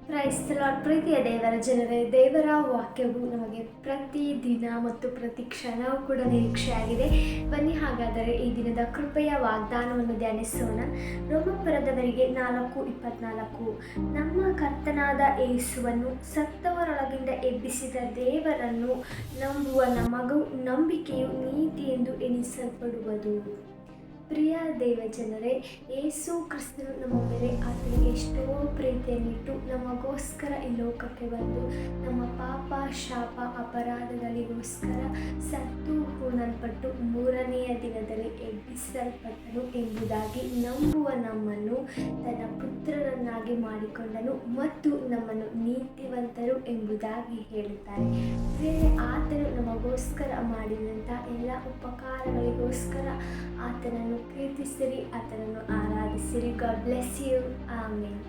ಕ್ರೈಸ್ತಲಾರ್ಡ್ ಪ್ರೀತಿಯ ದೇವರ ಜನರೇ, ದೇವರ ವಾಕ್ಯವು ನಮಗೆ ಪ್ರತಿ ದಿನ ಮತ್ತು ಪ್ರತಿ ಕ್ಷಣವೂ ಕೂಡ ನಿರೀಕ್ಷೆಯಾಗಿದೆ. ಬನ್ನಿ ಹಾಗಾದರೆ ಈ ದಿನದ ಕೃಪೆಯ ವಾಗ್ದಾನವನ್ನು ಧ್ಯಾನಿಸೋಣ. ರೋಮಪುರದವರಿಗೆ 4:24. ನಮ್ಮ ಕರ್ತನಾದ ಯೇಸುವನ್ನು ಸತ್ತವರೊಳಗಿಂದ ಎಬ್ಬಿಸಿದ ದೇವರನ್ನು ನಂಬುವ ನಮಗೂ ನಂಬಿಕೆಯು ನೀತಿ ಎಂದು ಎಣಿಸಲ್ಪಡುವುದು. ಪ್ರಿಯ ದೇವಜನರೇ, ಯೇಸು ಕ್ರಿಸ್ತನು ನಮ್ಮ ಮೇಲೆ ಆತನಿಗೆ ಎಷ್ಟೋ ಪ್ರೀತಿಯನ್ನಿಟ್ಟು ನಮಗೋಸ್ಕರ ಈ ಲೋಕಕ್ಕೆ ಬಂದು ನಮ್ಮ ಪಾಪ ಶಾಪ ಅಪರಾಧಗಳಿಗೋಸ್ಕರ ಸತ್ತು ಹೂಣಲ್ಪಟ್ಟು 3ನೆಯ ದಿನದಲ್ಲಿ ಎಬ್ಬಿಸಲ್ಪಟ್ಟನು ಎಂಬುದಾಗಿ ನಂಬುವ ನಮ್ಮನ್ನು ತನ್ನ ಪುತ್ರರನ್ನಾಗಿ ಮಾಡಿಕೊಂಡನು ಮತ್ತು ನಮ್ಮನ್ನು ನೀತಿವಂತರು ಎಂಬುದಾಗಿ ಹೇಳುತ್ತಾರೆ. ಬೇರೆ ಆತನು ನಮಗೋಸ್ಕರ ಮಾಡಿದಂಥ ಎಲ್ಲ ಉಪಕಾರಗಳಿಗೋಸ್ಕರ ಆತನನ್ನು ಕೀರ್ತಿಸಿರಿ, ಆತನನ್ನು ಆರಾಧಿಸಿರಿ. God bless you. ಆಮೇನ್.